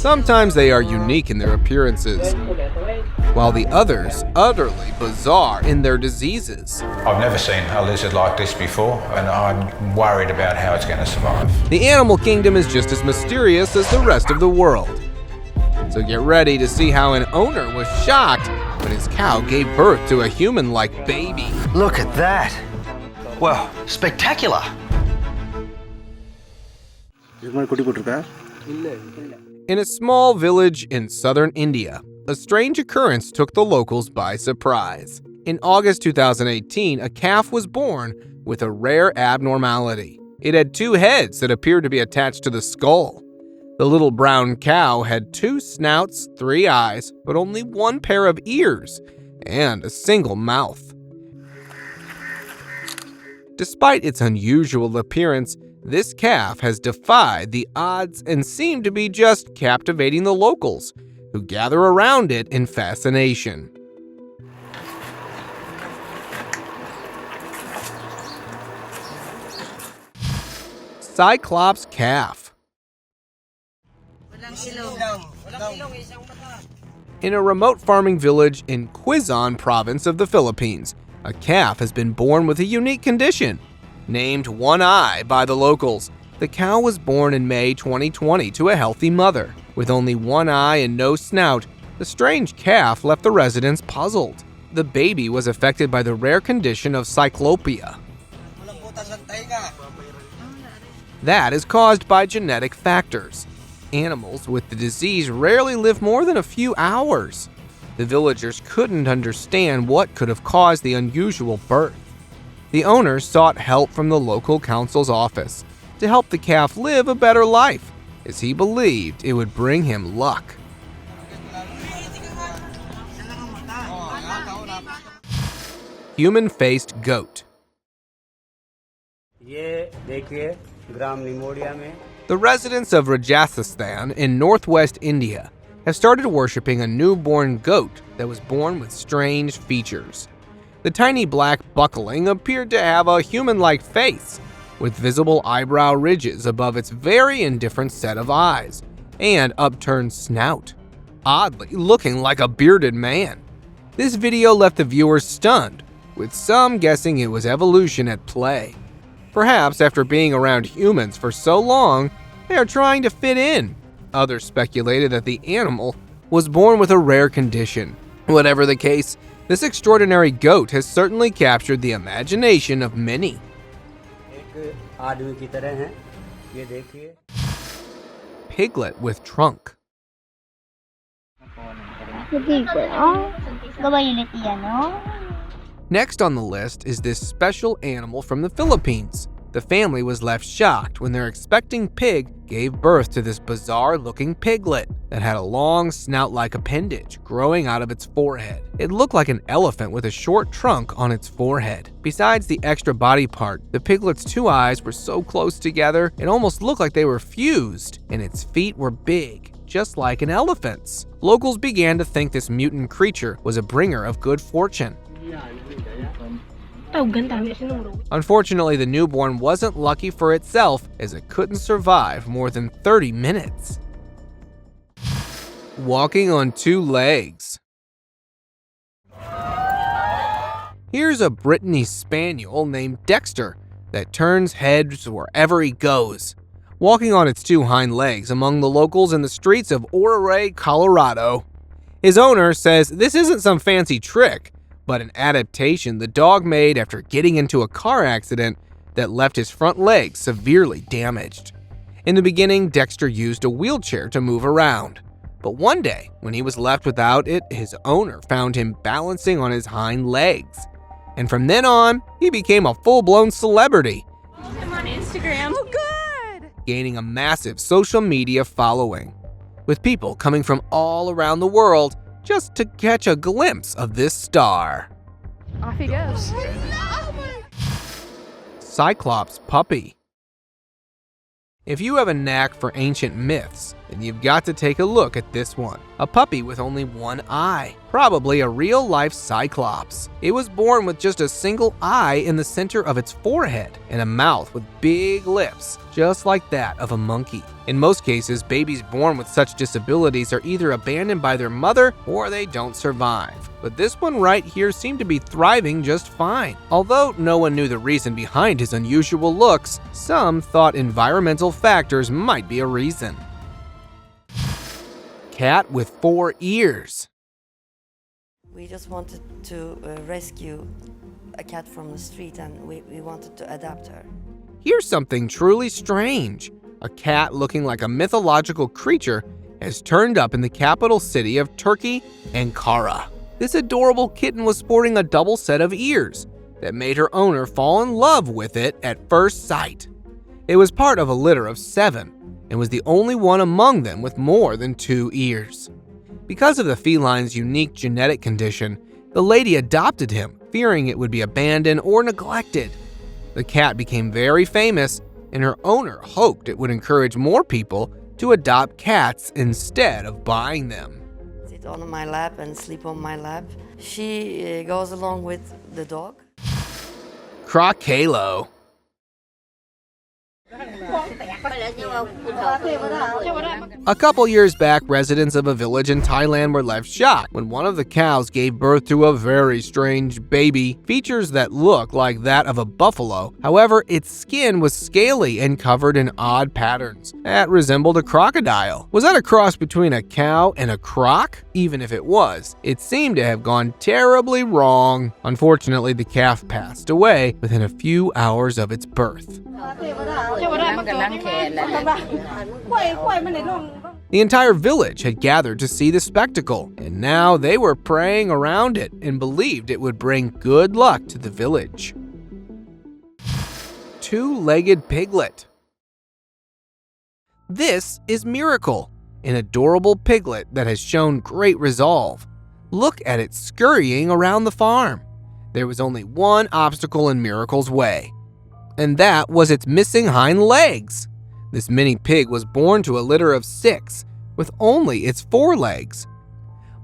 Sometimes they are unique in their appearances, while the others utterly bizarre in their diseases. I've never seen a lizard like this before, and I'm worried about how it's going to survive. The animal kingdom is just as mysterious as the rest of the world. So get ready to see how an owner was shocked when his cow gave birth to a human-like baby. Look at that. Well, spectacular. In a small village in southern India, a strange occurrence took the locals by surprise. In August 2018, a calf was born with a rare abnormality. It had 2 heads that appeared to be attached to the skull. The little brown cow had 2 snouts, 3 eyes, but only 1 pair of ears, and a single mouth. Despite its unusual appearance, this calf has defied the odds and seemed to be just captivating the locals, who gather around it in fascination. Cyclops calf. In a remote farming village in Quezon province of the Philippines, a calf has been born with a unique condition. Named One Eye by the locals, the cow was born in May 2020 to a healthy mother. With only 1 eye and no snout, the strange calf left the residents puzzled. The baby was affected by the rare condition of Cyclopia. That is caused by genetic factors. Animals with the disease rarely live more than a few hours. The villagers couldn't understand what could have caused the unusual birth. The owners sought help from the local council's office to help the calf live a better life, as he believed it would bring him luck. Human-faced goat. The residents of Rajasthan in northwest India have started worshipping a newborn goat that was born with strange features. The tiny black buckling appeared to have a human-like face, with visible eyebrow ridges above its very indifferent set of eyes, and upturned snout, oddly looking like a bearded man. This video left the viewers stunned, with some guessing it was evolution at play. Perhaps after being around humans for so long, they are trying to fit in. Others speculated that the animal was born with a rare condition. Whatever the case, this extraordinary goat has certainly captured the imagination of many. Piglet with trunk. Next on the list is this special animal from the Philippines. The family was left shocked when their expecting pig gave birth to this bizarre-looking piglet that had a long snout-like appendage growing out of its forehead. It looked like an elephant with a short trunk on its forehead. Besides the extra body part, the piglet's 2 eyes were so close together it almost looked like they were fused, and its feet were big, just like an elephant's. Locals began to think this mutant creature was a bringer of good fortune. Unfortunately, the newborn wasn't lucky for itself, as it couldn't survive more than 30 minutes. Walking on 2 legs. Here's a Brittany Spaniel named Dexter that turns heads wherever he goes, walking on its 2 hind legs among the locals in the streets of Aurora, Colorado. His owner says this isn't some fancy trick, but an adaptation the dog made after getting into a car accident that left his front legs severely damaged. In the beginning, Dexter used a wheelchair to move around, but one day, when he was left without it, his owner found him balancing on his hind legs. And from then on, he became a full-blown celebrity. I'm on Instagram. Oh, good! Gaining a massive social media following, with people coming from all around the world just to catch a glimpse of this star. Off he goes. Cyclops puppy. If you have a knack for ancient myths, then you've got to take a look at this one. A puppy with only one eye, probably a real-life Cyclops. It was born with just a single eye in the center of its forehead and a mouth with big lips, just like that of a monkey. In most cases, babies born with such disabilities are either abandoned by their mother or they don't survive. But this one right here seemed to be thriving just fine. Although no one knew the reason behind his unusual looks, some thought environmental factors might be a reason. Cat with 4 ears. We just wanted to rescue a cat from the street, and we wanted to adapt her. Here's something truly strange. A cat looking like a mythological creature has turned up in the capital city of Turkey, Ankara. This adorable kitten was sporting a double set of ears that made her owner fall in love with it at first sight. It was part of a litter of 7 and was the only one among them with more than 2 ears. Because of the feline's unique genetic condition, the lady adopted him, fearing it would be abandoned or neglected. The cat became very famous, and her owner hoped it would encourage more people to adopt cats instead of buying them. Sit on my lap and sleep on my lap. She goes along with the dog. Crocalo. A couple years back, residents of a village in Thailand were left shocked when one of the cows gave birth to a very strange baby. Features that look like that of a buffalo. However, its skin was scaly and covered in odd patterns that resembled a crocodile. Was that a cross between a cow and a croc? Even if it was, it seemed to have gone terribly wrong. Unfortunately, the calf passed away within a few hours of its birth. The entire village had gathered to see the spectacle, and now they were praying around it and believed it would bring good luck to the village. 2-legged piglet. This is Miracle, an adorable piglet that has shown great resolve. Look at it scurrying around the farm. There was only one obstacle in Miracle's way, and that was its missing hind legs. This mini pig was born to a litter of 6 with only its 4 legs.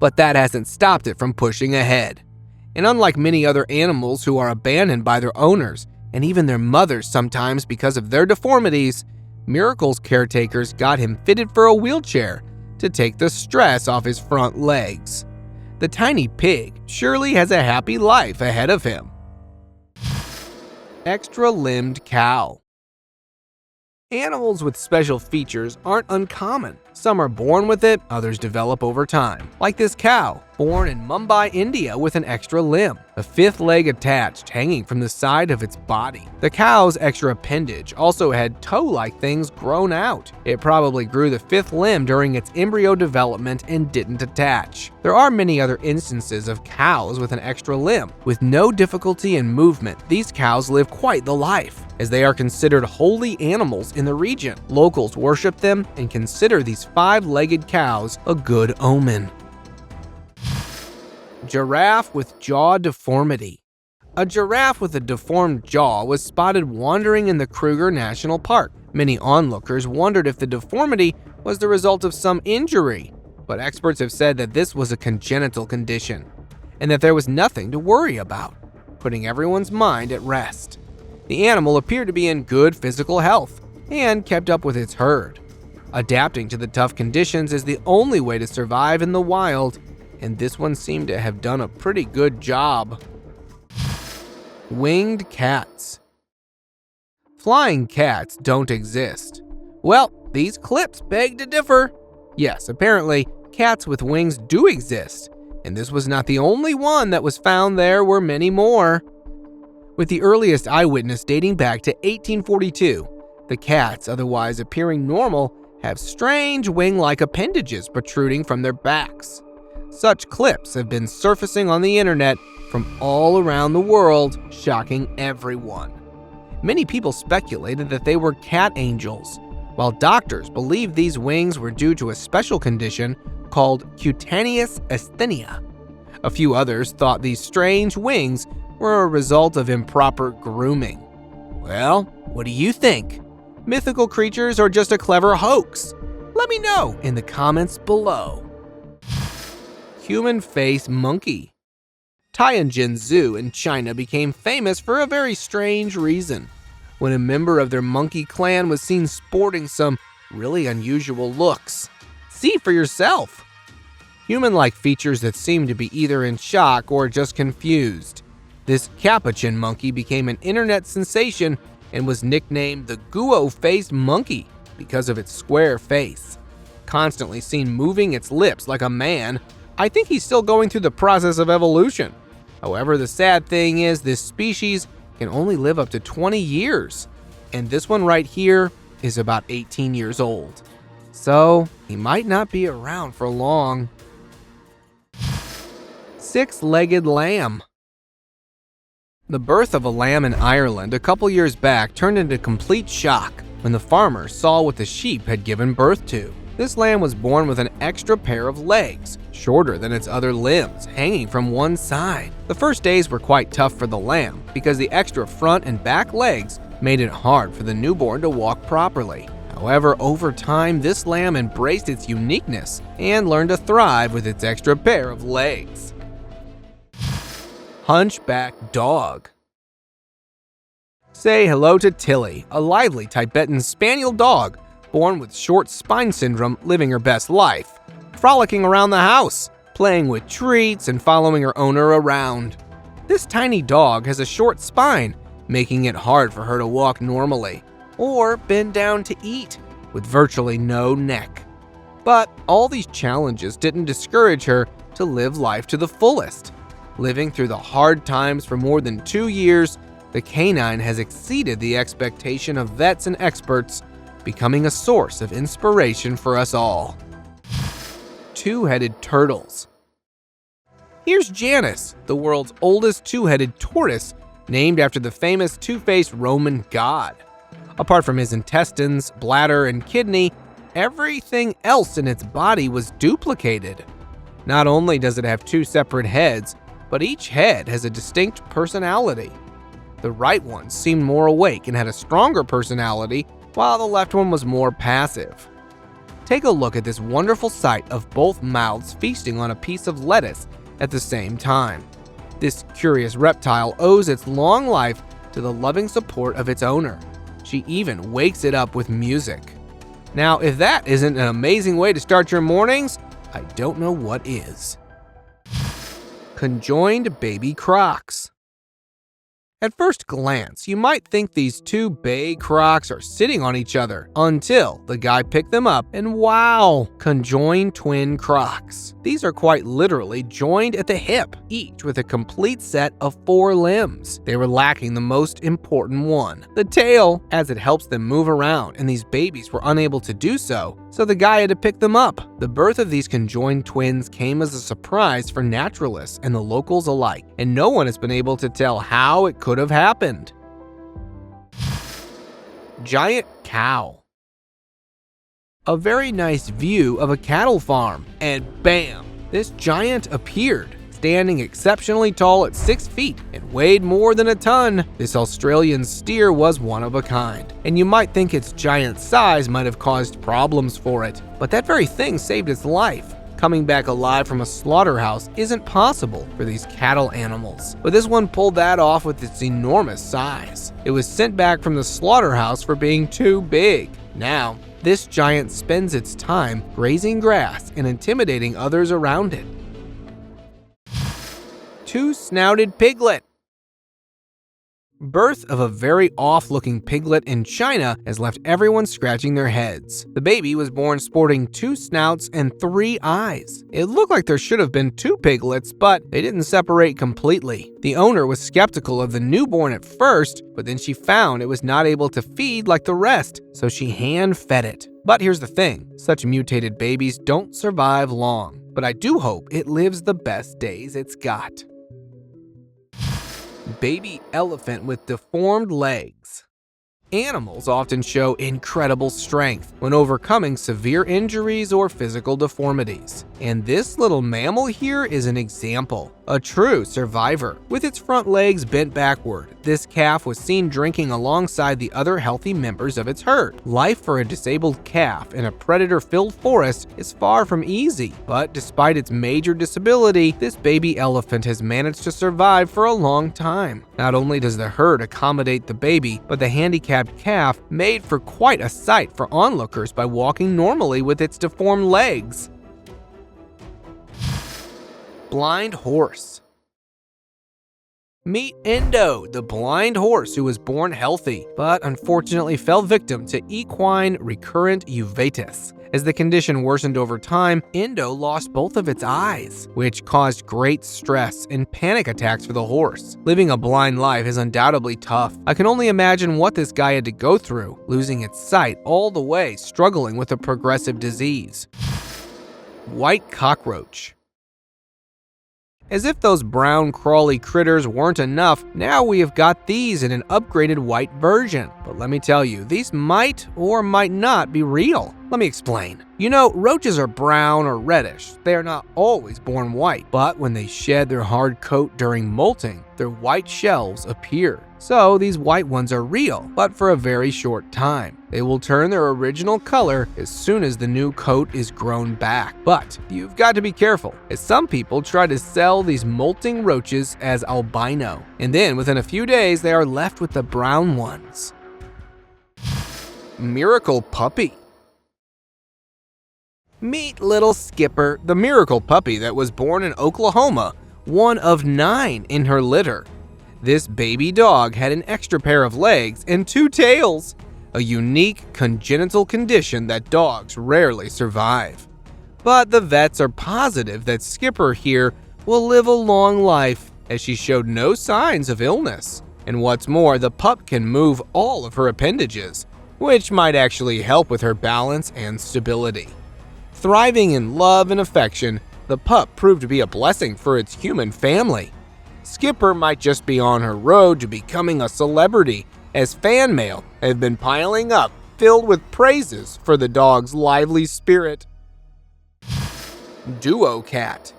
But that hasn't stopped it from pushing ahead. And unlike many other animals who are abandoned by their owners and even their mothers sometimes because of their deformities, Miracle's caretakers got him fitted for a wheelchair to take the stress off his front legs. The tiny pig surely has a happy life ahead of him. Extra-limbed cow. Animals with special features aren't uncommon. Some are born with it, others develop over time. Like this cow, born in Mumbai, India with an extra limb, a 5th leg attached hanging from the side of its body. The cow's extra appendage also had toe-like things grown out. It probably grew the 5th limb during its embryo development and didn't attach. There are many other instances of cows with an extra limb. With no difficulty in movement, these cows live quite the life, as they are considered holy animals in the region. Locals worship them and consider these 5-legged cows a good omen. Giraffe with jaw deformity. A giraffe with a deformed jaw was spotted wandering in the Kruger National Park. Many onlookers wondered if the deformity was the result of some injury, but experts have said that this was a congenital condition and that there was nothing to worry about, putting everyone's mind at rest. The animal appeared to be in good physical health and kept up with its herd. Adapting to the tough conditions is the only way to survive in the wild, and this one seemed to have done a pretty good job. Winged cats. Flying cats don't exist. Well, these clips beg to differ. Yes, apparently, cats with wings do exist, and this was not the only one that was found. There were many more. With the earliest eyewitness dating back to 1842, the cats, otherwise appearing normal, have strange wing-like appendages protruding from their backs. Such clips have been surfacing on the internet from all around the world, shocking everyone. Many people speculated that they were cat angels, while doctors believed these wings were due to a special condition called cutaneous asthenia. A few others thought these strange wings were a result of improper grooming. Well, what do you think? Mythical creatures or just a clever hoax? Let me know in the comments below. Human face monkey. Tianjin Zoo in China became famous for a very strange reason. When a member of their monkey clan was seen sporting some really unusual looks. See for yourself. Human-like features that seem to be either in shock or just confused. This capuchin monkey became an internet sensation and was nicknamed the Guo-faced monkey because of its square face. Constantly seen moving its lips like a man, I think he's still going through the process of evolution. However, the sad thing is this species can only live up to 20 years, and this one right here is about 18 years old. So, he might not be around for long. Six-legged lamb. The birth of a lamb in Ireland a couple years back turned into complete shock when the farmer saw what the sheep had given birth to. This lamb was born with an extra pair of legs, shorter than its other limbs, hanging from one side. The first days were quite tough for the lamb because the extra front and back legs made it hard for the newborn to walk properly. However, over time, this lamb embraced its uniqueness and learned to thrive with its extra pair of legs. Hunchback dog. Say hello to Tilly, a lively Tibetan spaniel dog born with short spine syndrome, living her best life, frolicking around the house, playing with treats and following her owner around. This tiny dog has a short spine, making it hard for her to walk normally or bend down to eat, with virtually no neck. But all these challenges didn't discourage her to live life to the fullest. Living through the hard times for more than 2 years, the canine has exceeded the expectation of vets and experts, becoming a source of inspiration for us all. Two-headed turtles. Here's Janus, the world's oldest two-headed tortoise, named after the famous two-faced Roman god. Apart from his intestines, bladder, and kidney, everything else in its body was duplicated. Not only does it have 2 separate heads, but each head has a distinct personality. The right one seemed more awake and had a stronger personality, while the left one was more passive. Take a look at this wonderful sight of both mouths feasting on a piece of lettuce at the same time. This curious reptile owes its long life to the loving support of its owner. She even wakes it up with music. Now, if that isn't an amazing way to start your mornings, I don't know what is. Conjoined baby crocs. At first glance, you might think these 2 bay crocs are sitting on each other until the guy picked them up and wow, conjoined twin crocs. These are quite literally joined at the hip, each with a complete set of 4 limbs. They were lacking the most important one, the tail, as it helps them move around, and these babies were unable to do so, so the guy had to pick them up. The birth of these conjoined twins came as a surprise for naturalists and the locals alike, and no one has been able to tell how it could have happened. Giant cow. A very nice view of a cattle farm, and bam! This giant appeared, standing exceptionally tall at 6 feet and weighed more than a ton. This Australian steer was one of a kind, and you might think its giant size might have caused problems for it, but that very thing saved its life. Coming back alive from a slaughterhouse isn't possible for these cattle animals, but this one pulled that off with its enormous size. It was sent back from the slaughterhouse for being too big. Now, this giant spends its time grazing grass and intimidating others around it. Two-snouted piglet. Birth of a very off-looking piglet in China has left everyone scratching their heads. The baby was born sporting 2 snouts and 3 eyes. It looked like there should have been 2 piglets, but they didn't separate completely. The owner was skeptical of the newborn at first, but then she found it was not able to feed like the rest, so she hand-fed it. But here's the thing, such mutated babies don't survive long, but I do hope it lives the best days it's got. Baby elephant with deformed legs. Animals often show incredible strength when overcoming severe injuries or physical deformities. And this little mammal here is an example, a true survivor. With its front legs bent backward, this calf was seen drinking alongside the other healthy members of its herd. Life for a disabled calf in a predator-filled forest is far from easy, but despite its major disability, this baby elephant has managed to survive for a long time. Not only does the herd accommodate the baby, but the handicapped calf made for quite a sight for onlookers by walking normally with its deformed legs. Blind horse. Meet Endo, the blind horse who was born healthy, but unfortunately fell victim to equine recurrent uveitis. As the condition worsened over time, Endo lost both of its eyes, which caused great stress and panic attacks for the horse. Living a blind life is undoubtedly tough. I can only imagine what this guy had to go through, losing its sight all the way, struggling with a progressive disease. White cockroach. As if those brown crawly critters weren't enough, now we have got these in an upgraded white version. But let me tell you, these might or might not be real. Let me explain. You know, roaches are brown or reddish. They are not always born white, but when they shed their hard coat during molting, their white shells appear. So these white ones are real, but for a very short time. They will turn their original color as soon as the new coat is grown back. But you've got to be careful, as some people try to sell these molting roaches as albino, and then within a few days they are left with the brown ones. Miracle puppy. Meet little Skipper, the miracle puppy that was born in Oklahoma, one of 9 in her litter. This baby dog had an extra pair of legs and 2 tails, a unique congenital condition that dogs rarely survive. But the vets are positive that Skipper here will live a long life, as she showed no signs of illness. And what's more, the pup can move all of her appendages, which might actually help with her balance and stability. Thriving in love and affection, the pup proved to be a blessing for its human family. Skipper might just be on her road to becoming a celebrity, as fan mail has been piling up, filled with praises for the dog's lively spirit. Duo cat.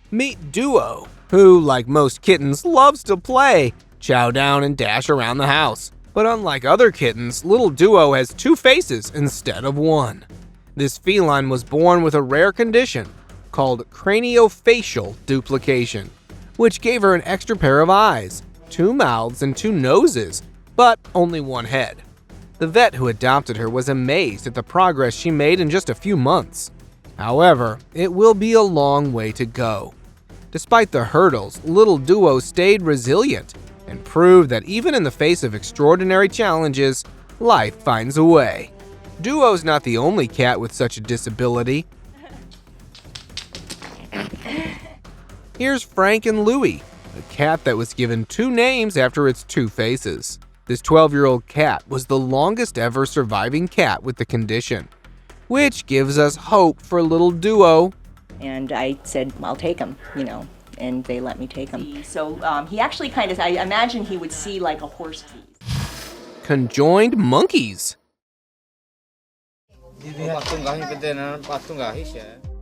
Meet Duo, who, like most kittens, loves to play, chow down and dash around the house. But unlike other kittens, little Duo has 2 faces instead of 1. This feline was born with a rare condition called craniofacial duplication, which gave her an extra pair of eyes, 2 mouths, and 2 noses, but only 1 head. The vet who adopted her was amazed at the progress she made in just a few months. However, it will be a long way to go. Despite the hurdles, little Duo stayed resilient and proved that even in the face of extraordinary challenges, life finds a way. Duo's not the only cat with such a disability. Here's Frank and Louie, a cat that was given 2 names after its 2 faces. This 12-year-old cat was the longest ever surviving cat with the condition, which gives us hope for little Duo. And I said, I'll take him, and they let me take him. So he actually I imagine he would see like a horse tease. Conjoined monkeys.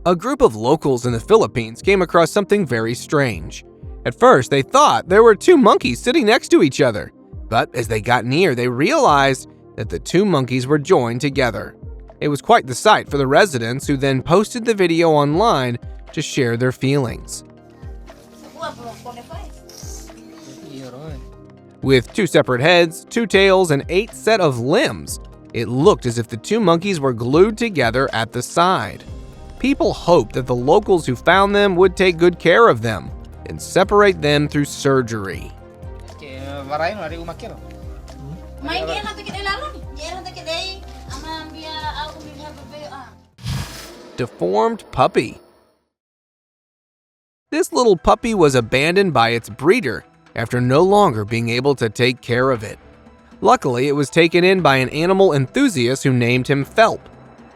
A group of locals in the Philippines came across something very strange. At first, they thought there were 2 monkeys sitting next to each other, but as they got near, they realized that the 2 monkeys were joined together. It was quite the sight for the residents, who then posted the video online to share their feelings. With 2 separate heads, 2 tails, and 8 set of limbs, it looked as if the 2 monkeys were glued together at the side. People hoped that the locals who found them would take good care of them and separate them through surgery. Deformed puppy. This little puppy was abandoned by its breeder after no longer being able to take care of it. Luckily, it was taken in by an animal enthusiast who named him Phelp.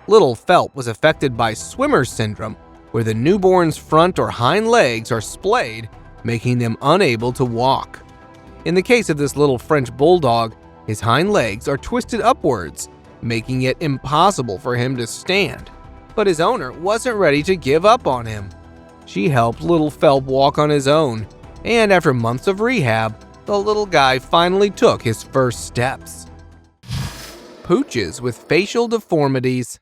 Little Phelp was affected by swimmer's syndrome, where the newborn's front or hind legs are splayed, making them unable to walk. In the case of this little French bulldog, his hind legs are twisted upwards, making it impossible for him to stand. but his owner wasn't ready to give up on him. She helped little Phelp walk on his own, and after months of rehab, the little guy finally took his first steps. Pooches with facial deformities.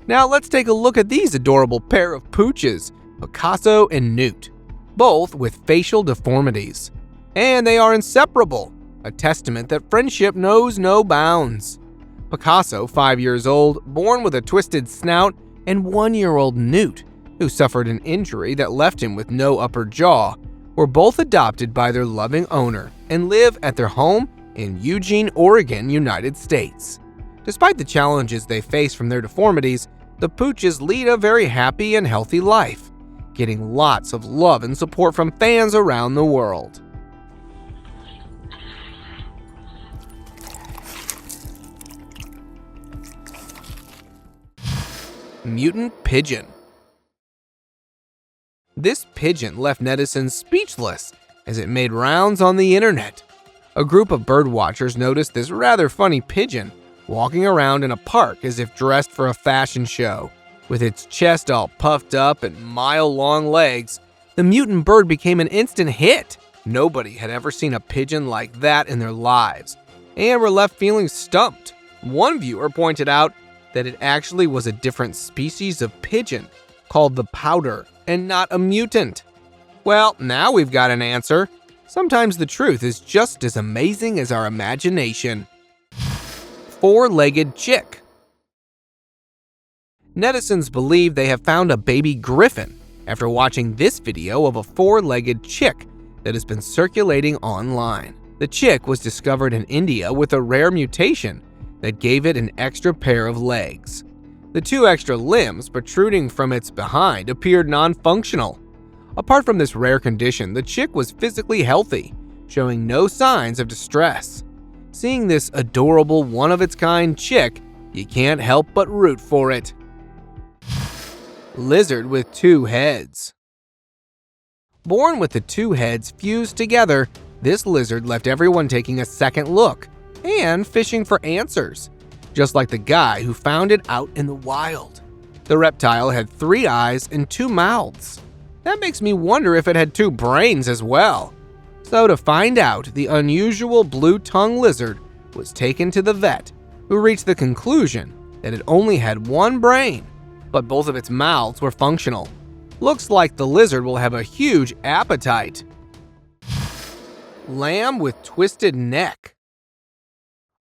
Now let's take a look at these adorable pair of pooches, Picasso and Newt, both with facial deformities. And they are inseparable, a testament that friendship knows no bounds. Picasso, 5 years old, born with a twisted snout, and 1-year-old Newt, who suffered an injury that left him with no upper jaw, were both adopted by their loving owner and live at their home in Eugene, Oregon, United States. Despite the challenges they face from their deformities, the pooches lead a very happy and healthy life, getting lots of love and support from fans around the world. Mutant pigeon. This pigeon left netizens speechless as it made rounds on the internet. A group of bird watchers noticed this rather funny pigeon walking around in a park as if dressed for a fashion show. With its chest all puffed up and mile-long legs, the mutant bird became an instant hit. Nobody had ever seen a pigeon like that in their lives, and were left feeling stumped. One viewer pointed out that it actually was a different species of pigeon, called the pouter, and not a mutant. Well, now we've got an answer. Sometimes the truth is just as amazing as our imagination. Four-legged chick. Netizens believe they have found a baby griffin after watching this video of a four-legged chick that has been circulating online. The chick was discovered in India with a rare mutation that gave it an extra pair of legs. The two extra limbs protruding from its behind appeared non-functional. Apart from this rare condition, the chick was physically healthy, showing no signs of distress. Seeing this adorable one-of-its-kind chick, you can't help but root for it. Lizard with two heads. Born with the two heads fused together, this lizard left everyone taking a second look and fishing for answers, just like the guy who found it out in the wild. The reptile had 3 eyes and 2 mouths. That makes me wonder if it had 2 brains as well. So to find out, the unusual blue-tongued lizard was taken to the vet, who reached the conclusion that it only had 1 brain, but both of its mouths were functional. Looks like the lizard will have a huge appetite. Lamb with twisted neck.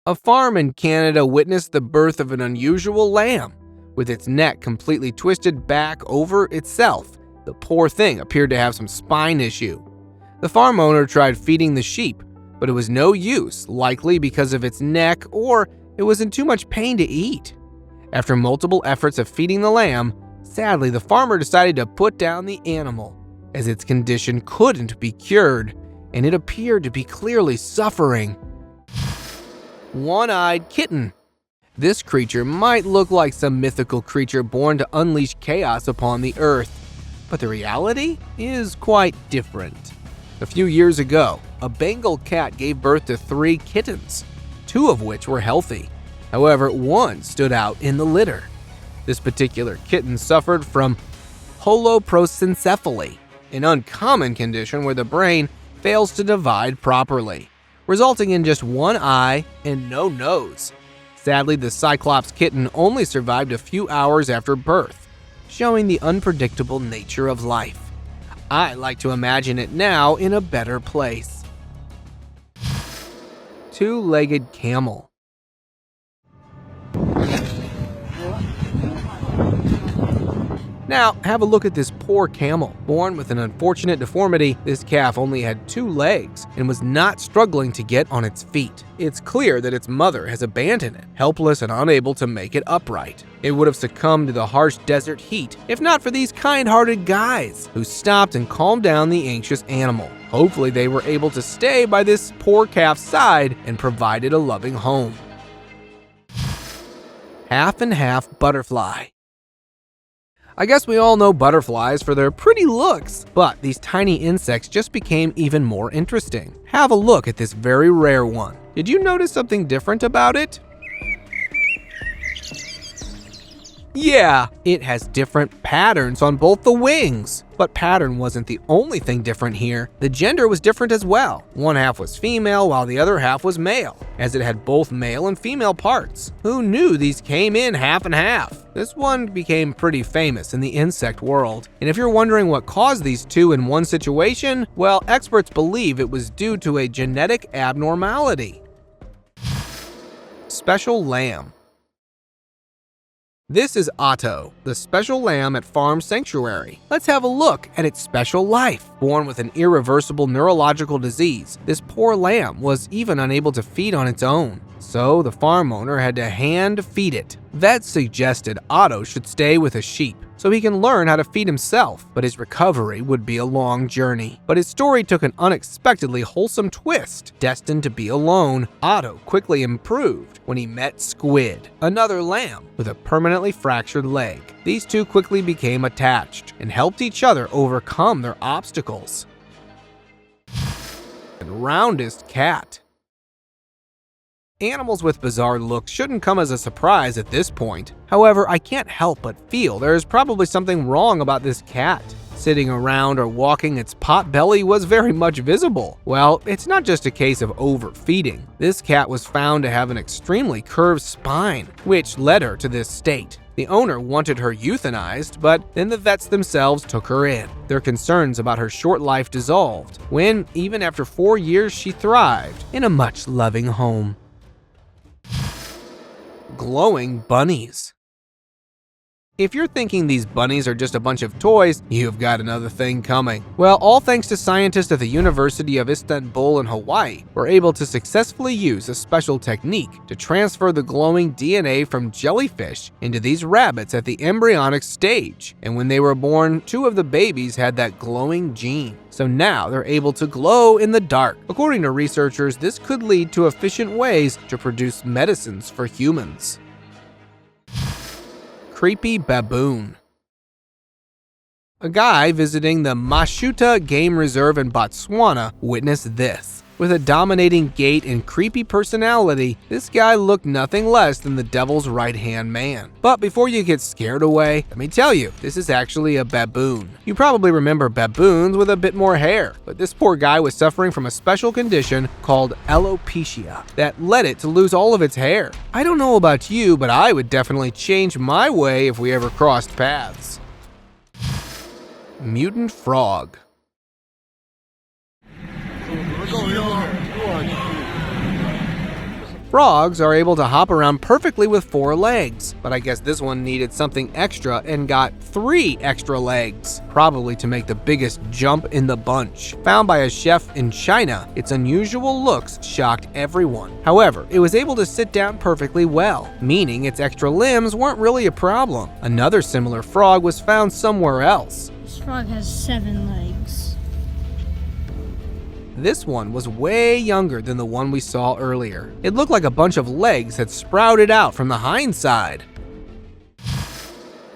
A farm in Canada witnessed the birth of an unusual lamb, with its neck completely twisted back over itself. The poor thing appeared to have some spine issue. The farm owner tried feeding the sheep, but it was no use, likely because of its neck or it was in too much pain to eat. After multiple efforts of feeding the lamb, sadly the farmer decided to put down the animal, as its condition couldn't be cured, and it appeared to be clearly suffering. One-eyed kitten. This creature might look like some mythical creature born to unleash chaos upon the earth, but the reality is quite different. A few years ago, a Bengal cat gave birth to 3 kittens, 2 of which were healthy. However, one stood out in the litter. This particular kitten suffered from holoprosencephaly, an uncommon condition where the brain fails to divide properly, resulting in just 1 eye and no nose. Sadly, the Cyclops kitten only survived a few hours after birth, showing the unpredictable nature of life. I like to imagine it now in a better place. Two-legged camel. Now, have a look at this poor camel. Born with an unfortunate deformity, this calf only had 2 legs and was not struggling to get on its feet. It's clear that its mother has abandoned it, helpless and unable to make it upright. It would have succumbed to the harsh desert heat if not for these kind-hearted guys who stopped and calmed down the anxious animal. Hopefully they were able to stay by this poor calf's side and provided a loving home. Half and half butterfly. I guess we all know butterflies for their pretty looks, but these tiny insects just became even more interesting. Have a look at this very rare one. Did you notice something different about it? Yeah, it has different patterns on both the wings. But pattern wasn't the only thing different here. The gender was different as well. One half was female while the other half was male, as it had both male and female parts. Who knew these came in half and half? This one became pretty famous in the insect world. And if you're wondering what caused these two in one situation, well, experts believe it was due to a genetic abnormality. Special lamb. This is Otto, the special lamb at Farm Sanctuary. Let's have a look at its special life. Born with an irreversible neurological disease, this poor lamb was even unable to feed on its own. So the farm owner had to hand feed it. Vets suggested Otto should stay with a sheep so he can learn how to feed himself, but his recovery would be a long journey. But his story took an unexpectedly wholesome twist. Destined to be alone, Otto quickly improved when he met Squid, another lamb with a permanently fractured leg. These two quickly became attached and helped each other overcome their obstacles. And roundest cat. Animals with bizarre looks shouldn't come as a surprise at this point. However, I can't help but feel there is probably something wrong about this cat. Sitting around or walking, its pot belly was very much visible. Well, it's not just a case of overfeeding. This cat was found to have an extremely curved spine, which led her to this state. The owner wanted her euthanized, but then the vets themselves took her in. Their concerns about her short life dissolved when, even after 4 years, she thrived in a much loving home. Glowing bunnies. If you're thinking these bunnies are just a bunch of toys, you've got another thing coming. Well, all thanks to scientists at the University of Istanbul in Hawaii, were able to successfully use a special technique to transfer the glowing DNA from jellyfish into these rabbits at the embryonic stage. And when they were born, 2 of the babies had that glowing gene. So now they're able to glow in the dark. According to researchers, this could lead to efficient ways to produce medicines for humans. Creepy baboon. A guy visiting the Mashuta Game Reserve in Botswana witnessed this. With a dominating gait and creepy personality, this guy looked nothing less than the devil's right-hand man. But before you get scared away, let me tell you, this is actually a baboon. You probably remember baboons with a bit more hair, but this poor guy was suffering from a special condition called alopecia that led it to lose all of its hair. I don't know about you, but I would definitely change my way if we ever crossed paths. Mutant frog. Frogs are able to hop around perfectly with 4 legs, but I guess this one needed something extra and got 3 extra legs, probably to make the biggest jump in the bunch. Found by a chef in China, its unusual looks shocked everyone. However, it was able to sit down perfectly well, meaning its extra limbs weren't really a problem. Another similar frog was found somewhere else. This frog has 7 legs. This one was way younger than the one we saw earlier. It looked like a bunch of legs had sprouted out from the hind side.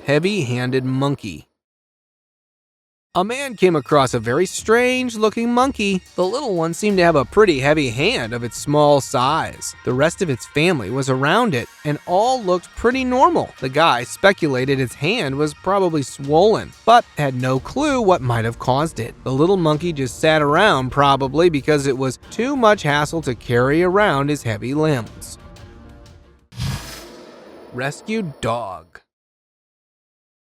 Heavy-handed monkey. A man came across a very strange-looking monkey. The little one seemed to have a pretty heavy hand of its small size. The rest of its family was around it, and all looked pretty normal. The guy speculated its hand was probably swollen, but had no clue what might have caused it. The little monkey just sat around, probably because it was too much hassle to carry around his heavy limbs. Rescued dog.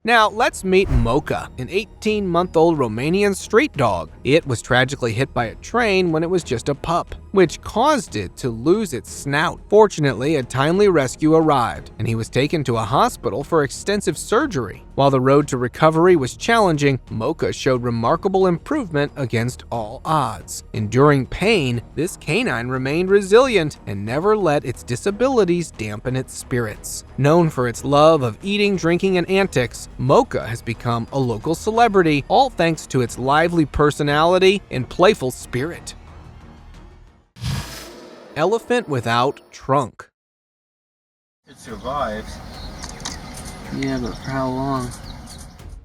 Now, let's meet Mocha, an 18-month-old Romanian street dog. It was tragically hit by a train when it was just a pup, which caused it to lose its snout. Fortunately, a timely rescue arrived, and he was taken to a hospital for extensive surgery. While the road to recovery was challenging, Mocha showed remarkable improvement against all odds. Enduring pain, this canine remained resilient and never let its disabilities dampen its spirits. Known for its love of eating, drinking, and antics, Mocha has become a local celebrity, all thanks to its lively personality and playful spirit. Elephant without trunk. It survives. Yeah, but for how long?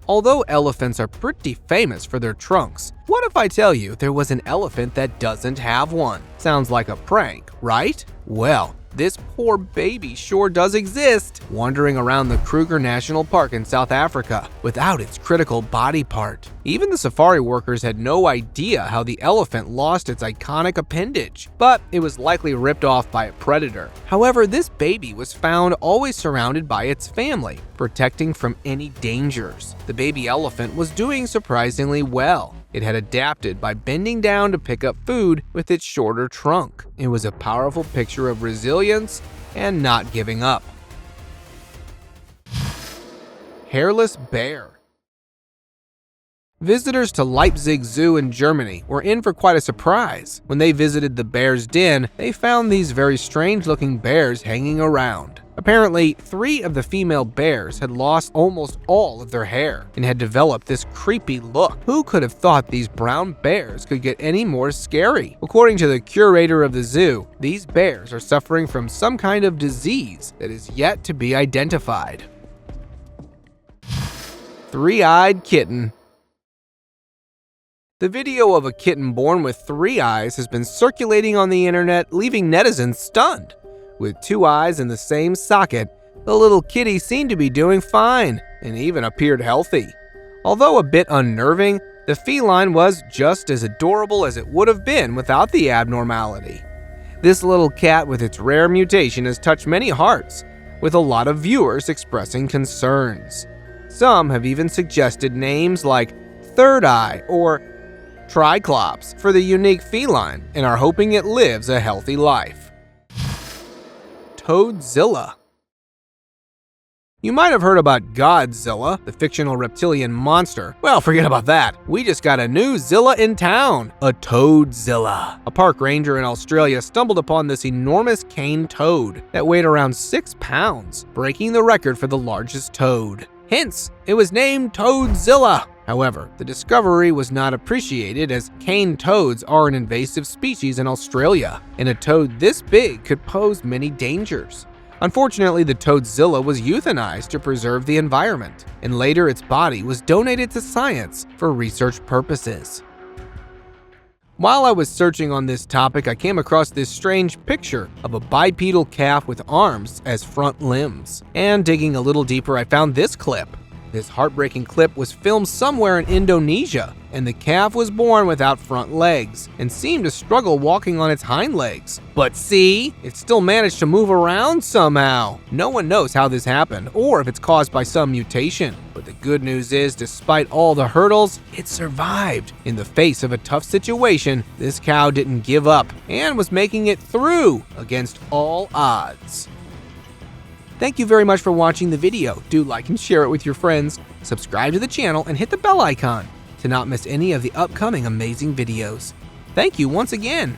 Although elephants are pretty famous for their trunks, what What if I tell you there was an elephant that doesn't have one? Sounds like a prank, right? Well, this poor baby sure does exist, wandering around the Kruger National Park in South Africa without its critical body part. Even the safari workers had no idea how the elephant lost its iconic appendage, but it was likely ripped off by a predator. However, this baby was found always surrounded by its family, protecting from any dangers. The baby elephant was doing surprisingly well. It had adapted by bending down to pick up food with its shorter trunk. It was a powerful picture of resilience and not giving up. Hairless bear. Visitors to Leipzig Zoo in Germany were in for quite a surprise. When they visited the bear's den, they found these very strange-looking bears hanging around. Apparently, 3 of the female bears had lost almost all of their hair and had developed this creepy look. Who could have thought these brown bears could get any more scary? According to the curator of the zoo, these bears are suffering from some kind of disease that is yet to be identified. Three-eyed kitten. The video of a kitten born with 3 eyes has been circulating on the internet, leaving netizens stunned. With 2 eyes in the same socket, the little kitty seemed to be doing fine and even appeared healthy. Although a bit unnerving, the feline was just as adorable as it would have been without the abnormality. This little cat with its rare mutation has touched many hearts, with a lot of viewers expressing concerns. Some have even suggested names like Third Eye or Triclops for the unique feline and are hoping it lives a healthy life. Toadzilla. You might have heard about Godzilla, the fictional reptilian monster. Well, forget about that. We just got a new Zilla in town, a Toadzilla. A park ranger in Australia stumbled upon this enormous cane toad that weighed around 6 pounds, breaking the record for the largest toad. Hence, it was named Toadzilla. However, the discovery was not appreciated as cane toads are an invasive species in Australia, and a toad this big could pose many dangers. Unfortunately, the Toadzilla was euthanized to preserve the environment, and later its body was donated to science for research purposes. While I was searching on this topic, I came across this strange picture of a bipedal calf with arms as front limbs. And digging a little deeper, I found this clip. This heartbreaking clip was filmed somewhere in Indonesia, and the calf was born without front legs and seemed to struggle walking on its hind legs. But see, it still managed to move around somehow. No one knows how this happened or if it's caused by some mutation. But the good news is, despite all the hurdles, it survived. In the face of a tough situation, this cow didn't give up and was making it through against all odds. Thank you very much for watching the video. Do like and share it with your friends. Subscribe to the channel and hit the bell icon to not miss any of the upcoming amazing videos. Thank you once again.